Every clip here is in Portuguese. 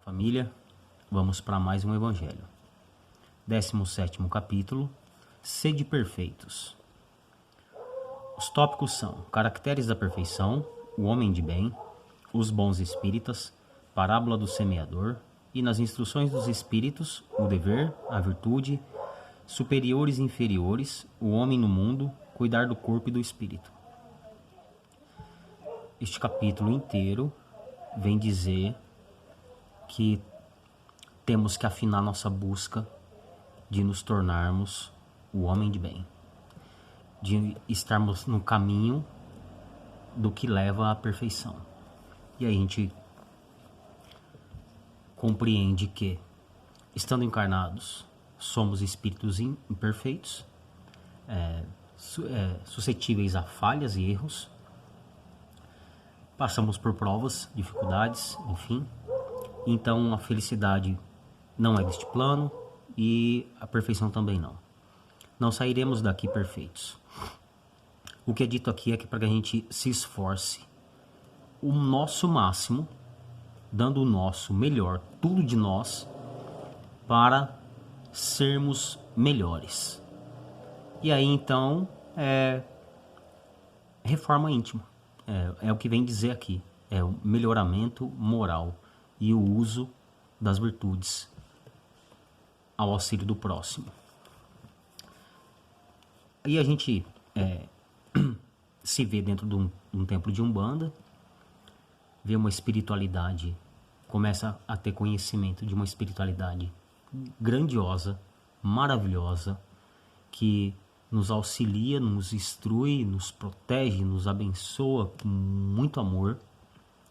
Família, vamos para mais um Evangelho. 17º capítulo, Sede perfeitos. Os tópicos são caracteres da perfeição, o homem de bem, os bons espíritas, parábola do semeador e nas instruções dos espíritos, o dever, a virtude, superiores e inferiores, o homem no mundo, cuidar do corpo e do espírito. Este capítulo inteiro vem dizer que temos que afinar nossa busca de nos tornarmos o homem de bem, de estarmos no caminho do que leva à perfeição. E aí a gente compreende que, estando encarnados, somos espíritos imperfeitos, suscetíveis a falhas e erros, passamos por provas, dificuldades, enfim. Então a felicidade não é deste plano e a perfeição também não. Não sairemos daqui perfeitos. O que é dito aqui é que para que a gente se esforce o nosso máximo, dando o nosso melhor, tudo de nós, para sermos melhores. E aí então reforma íntima. É o que vem dizer aqui. É o melhoramento moral e o uso das virtudes ao auxílio do próximo. Aí a gente se vê dentro de um templo de Umbanda, vê uma espiritualidade, começa a ter conhecimento de uma espiritualidade grandiosa, maravilhosa, que nos auxilia, nos instrui, nos protege, nos abençoa com muito amor,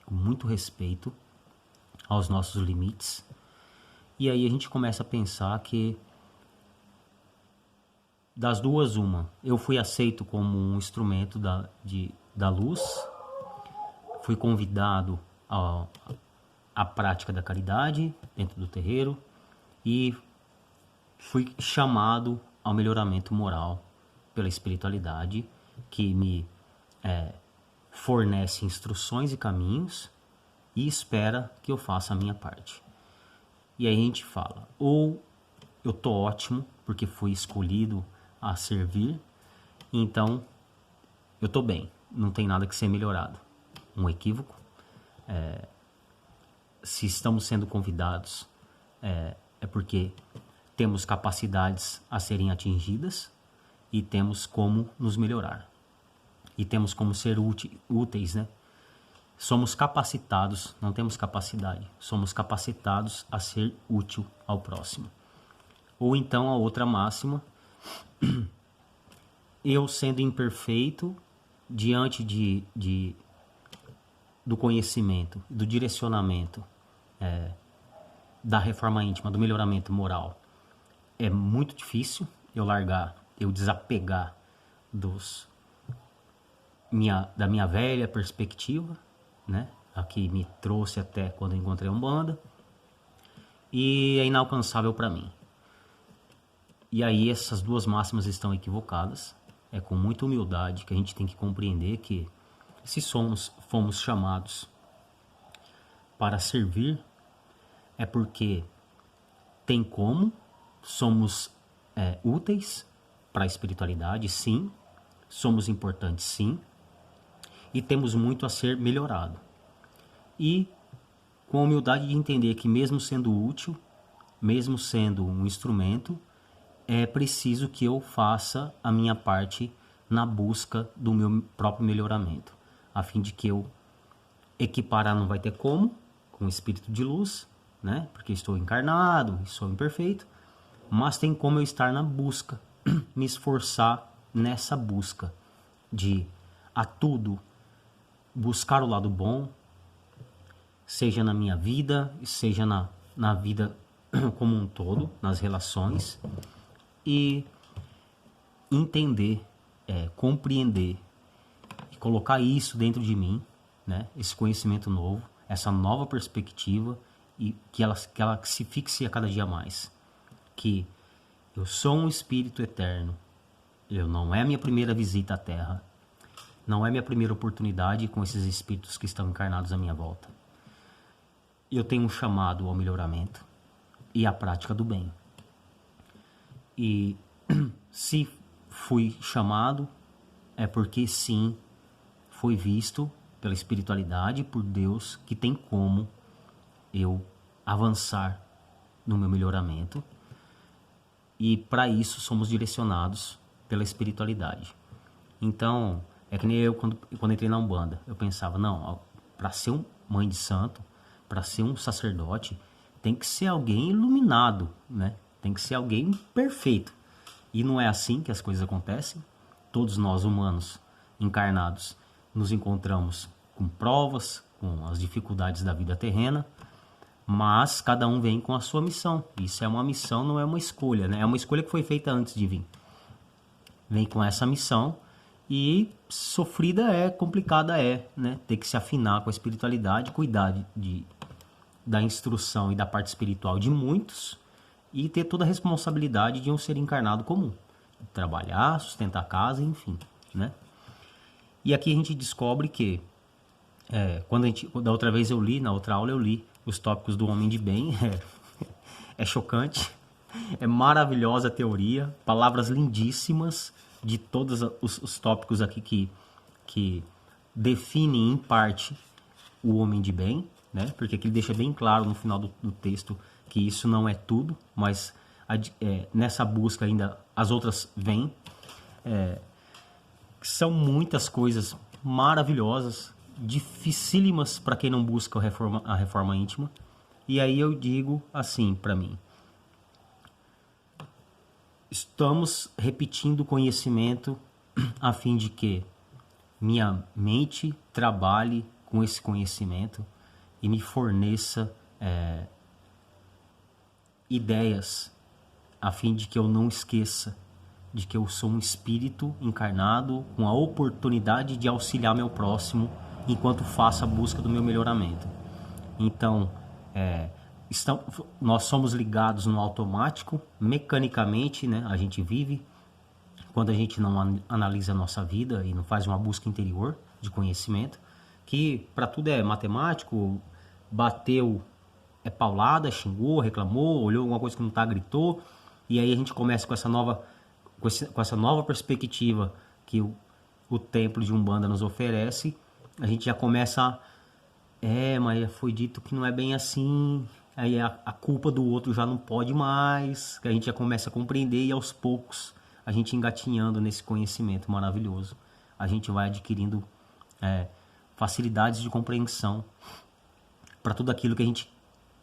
com muito respeito aos nossos limites. E aí a gente começa a pensar que das duas uma, eu fui aceito como um instrumento da luz, fui convidado à prática da caridade dentro do terreiro e fui chamado ao melhoramento moral pela espiritualidade, que me fornece instruções e caminhos e espera que eu faça a minha parte. E aí a gente fala, ou eu tô ótimo porque fui escolhido a servir, então eu tô bem, não tem nada que ser melhorado. Um equívoco. Se estamos sendo convidados, é porque temos capacidades a serem atingidas e temos como nos melhorar. E temos como ser úteis, né? Somos capacitados, não temos capacidade, somos capacitados a ser útil ao próximo. Ou então a outra máxima, eu sendo imperfeito, diante do conhecimento, do direcionamento, da reforma íntima, do melhoramento moral, é muito difícil eu desapegar da minha velha perspectiva, né? A que me trouxe até quando eu encontrei a Umbanda, e é inalcançável para mim. E aí essas duas máximas estão equivocadas. É com muita humildade que a gente tem que compreender que se fomos chamados para servir, é porque tem como, somos úteis para a espiritualidade, sim, somos importantes, sim, e temos muito a ser melhorado. E com a humildade de entender que mesmo sendo útil, mesmo sendo um instrumento, é preciso que eu faça a minha parte na busca do meu próprio melhoramento, a fim de que eu equiparar não vai ter como, com o espírito de luz, né? Porque estou encarnado, sou imperfeito, mas tem como eu estar na busca, me esforçar nessa busca de a tudo buscar o lado bom, seja na minha vida, seja na vida como um todo, nas relações, e entender, compreender e colocar isso dentro de mim, né? Esse conhecimento novo, essa nova perspectiva, e que ela se fixe a cada dia mais, que eu sou um espírito eterno, não é a minha primeira visita à Terra, não é minha primeira oportunidade com esses espíritos que estão encarnados à minha volta. eu tenho um chamado ao melhoramento e à prática do bem. E se fui chamado, é porque sim, foi visto pela espiritualidade, por Deus, que tem como eu avançar no meu melhoramento. E para isso somos direcionados pela espiritualidade. Então, é que nem eu quando entrei na Umbanda, eu pensava, não, para ser um mãe de santo, para ser um sacerdote, tem que ser alguém iluminado, né? Tem que ser alguém perfeito. E não é assim que as coisas acontecem. Todos nós humanos encarnados nos encontramos com provas, com as dificuldades da vida terrena, mas cada um vem com a sua missão. Isso é uma missão, não é uma escolha, né? É uma escolha que foi feita antes de vir. Vem com essa missão e sofrida é, complicada é, né? Ter que se afinar com a espiritualidade, cuidar da instrução e da parte espiritual de muitos e ter toda a responsabilidade de um ser encarnado comum. Trabalhar, sustentar a casa, enfim, né? E aqui a gente descobre que, da outra vez eu li, na outra aula eu li os tópicos do Homem de Bem, é chocante, é maravilhosa a teoria, palavras lindíssimas de todos os tópicos aqui que definem em parte o Homem de Bem, né? Porque aqui ele deixa bem claro no final do texto que isso não é tudo, mas nessa busca ainda as outras vêm. São muitas coisas maravilhosas, dificílimas para quem não busca a reforma íntima. E aí eu digo assim para mim: estamos repetindo o conhecimento a fim de que minha mente trabalhe com esse conhecimento e me forneça ideias a fim de que eu não esqueça de que eu sou um espírito encarnado com a oportunidade de auxiliar meu próximo enquanto faço a busca do meu melhoramento. Então, nós somos ligados no automático, mecanicamente, né? A gente vive quando a gente não analisa a nossa vida e não faz uma busca interior de conhecimento, que para tudo é matemático, bateu, é paulada, xingou, reclamou, olhou alguma coisa que não tá, gritou, e aí a gente começa com essa nova perspectiva que o templo de Umbanda nos oferece. A gente já começa mas foi dito que não é bem assim, aí a culpa do outro já não pode mais, que a gente já começa a compreender, e aos poucos a gente engatinhando nesse conhecimento maravilhoso, a gente vai adquirindo facilidades de compreensão para tudo aquilo que a gente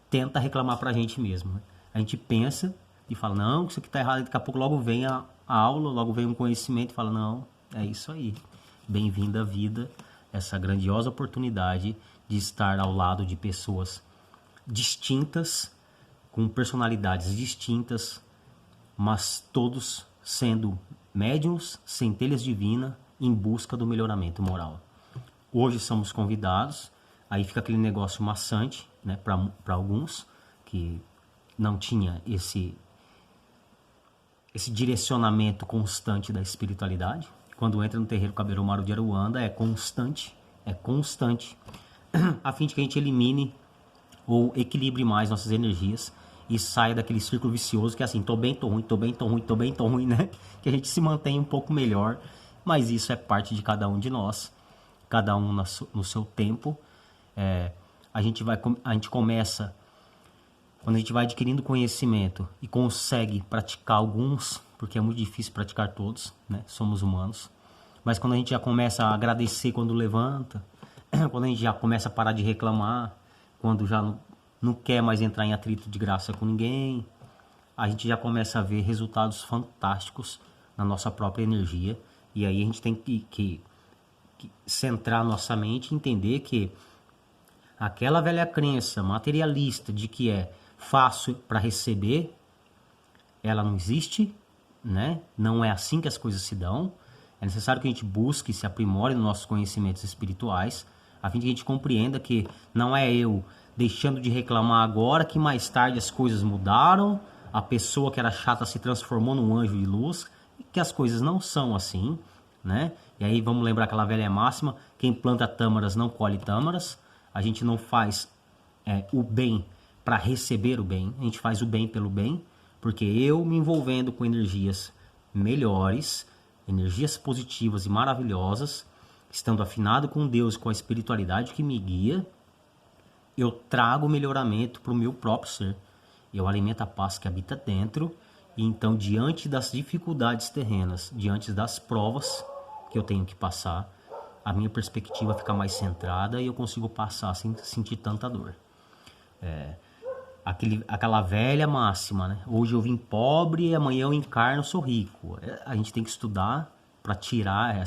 tenta reclamar para a gente mesmo, né? A gente pensa e fala, não, isso aqui está errado, e daqui a pouco logo vem a aula, logo vem um conhecimento e fala, não, é isso aí, bem-vindo à vida, essa grandiosa oportunidade de estar ao lado de pessoas distintas, com personalidades distintas, mas todos sendo médiuns, centelhas divinas, em busca do melhoramento moral. Hoje somos convidados, aí fica aquele negócio maçante, né, para alguns que não tinha esse direcionamento constante da espiritualidade. Quando entra no terreiro Kaberomaru de Aruanda, é constante, a fim de que a gente elimine ou equilibre mais nossas energias e saia daquele círculo vicioso que é assim, tô bem, tô ruim, tô bem, tô ruim, tô bem, tô ruim, né? Que a gente se mantenha um pouco melhor, mas isso é parte de cada um de nós, cada um no seu tempo. A gente começa, quando a gente vai adquirindo conhecimento e consegue praticar alguns, porque é muito difícil praticar todos, né? Somos humanos. Mas quando a gente já começa a agradecer quando levanta, quando a gente já começa a parar de reclamar, quando já não quer mais entrar em atrito de graça com ninguém, a gente já começa a ver resultados fantásticos na nossa própria energia. E aí a gente tem que centrar nossa mente e entender que aquela velha crença materialista de que é fácil para receber, ela não existe, né? Não é assim que as coisas se dão. É necessário que a gente busque e se aprimore nos nossos conhecimentos espirituais, a fim de que a gente compreenda que não é eu deixando de reclamar agora que mais tarde as coisas mudaram, a pessoa que era chata se transformou num anjo de luz, que as coisas não são assim, né? E aí vamos lembrar aquela velha máxima, quem planta tâmaras não colhe tâmaras. A gente não faz o bem para receber o bem, a gente faz o bem pelo bem, porque eu me envolvendo com energias melhores, energias positivas e maravilhosas, estando afinado com Deus, com a espiritualidade que me guia, eu trago melhoramento para o meu próprio ser. Eu alimento a paz que habita dentro, e então, diante das dificuldades terrenas, diante das provas que eu tenho que passar, a minha perspectiva fica mais centrada e eu consigo passar sem sentir tanta dor. Aquela velha máxima, né? Hoje eu vim pobre e amanhã eu encarno, sou rico. A gente tem que estudar para tirar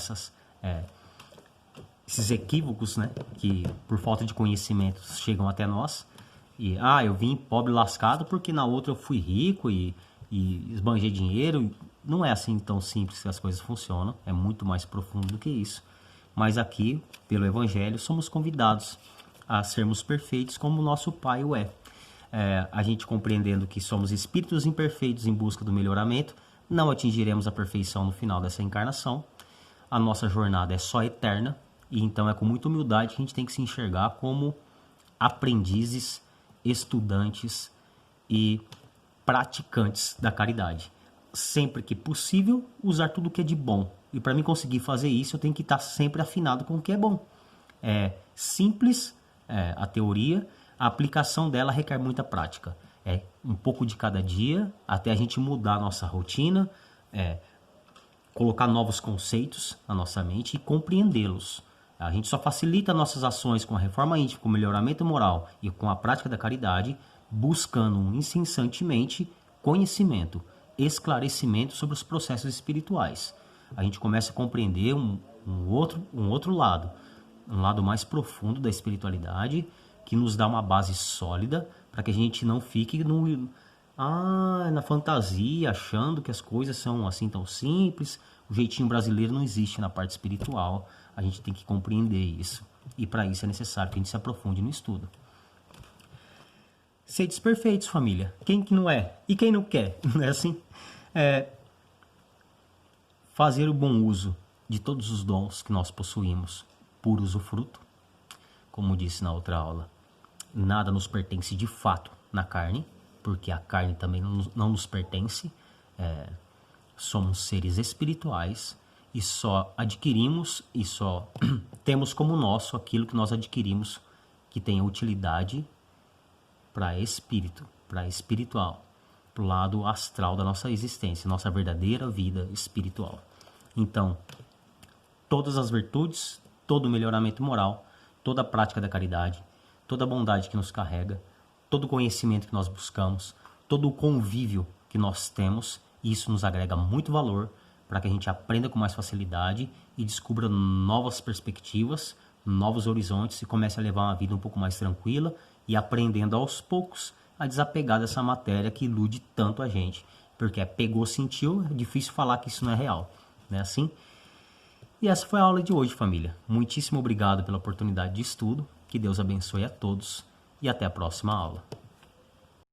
esses equívocos, né? Que por falta de conhecimento chegam até nós. E eu vim pobre lascado porque na outra eu fui rico e esbanjei dinheiro. Não é assim tão simples que as coisas funcionam. É muito mais profundo do que isso. Mas aqui, pelo Evangelho, somos convidados a sermos perfeitos como o nosso Pai o é. A gente compreendendo que somos espíritos imperfeitos em busca do melhoramento, não atingiremos a perfeição no final dessa encarnação. A nossa jornada é só eterna, e então é com muita humildade que a gente tem que se enxergar como aprendizes, estudantes e praticantes da caridade. Sempre que possível, usar tudo que é de bom. E para mim conseguir fazer isso, eu tenho que estar sempre afinado com o que é bom. É simples a teoria, a aplicação dela requer muita prática. É um pouco de cada dia, até a gente mudar a nossa rotina, colocar novos conceitos na nossa mente e compreendê-los. A gente só facilita nossas ações com a reforma íntima, com o melhoramento moral e com a prática da caridade, buscando incessantemente conhecimento, esclarecimento sobre os processos espirituais. A gente começa a compreender um outro lado, um lado mais profundo da espiritualidade, que nos dá uma base sólida para que a gente não fique na fantasia, achando que as coisas são assim tão simples. O jeitinho brasileiro não existe na parte espiritual. A gente tem que compreender isso. E para isso é necessário que a gente se aprofunde no estudo. Sedes perfeitos, família. Quem que não é? E quem não quer? Não é assim? Fazer o bom uso de todos os dons que nós possuímos por usufruto. Como disse na outra aula, nada nos pertence de fato na carne, porque a carne também não nos pertence. Somos seres espirituais e só adquirimos e só temos como nosso aquilo que nós adquirimos que tenha utilidade para espírito, para espiritual, para o lado astral da nossa existência, nossa verdadeira vida espiritual. Então, todas as virtudes, todo o melhoramento moral, toda a prática da caridade, toda a bondade que nos carrega, todo o conhecimento que nós buscamos, todo o convívio que nós temos, isso nos agrega muito valor para que a gente aprenda com mais facilidade e descubra novas perspectivas, novos horizontes e comece a levar uma vida um pouco mais tranquila e aprendendo aos poucos a desapegar dessa matéria que ilude tanto a gente. Porque pegou, sentiu, é difícil falar que isso não é real. Não é assim? E essa foi a aula de hoje, família. Muitíssimo obrigado pela oportunidade de estudo. Que Deus abençoe a todos e até a próxima aula.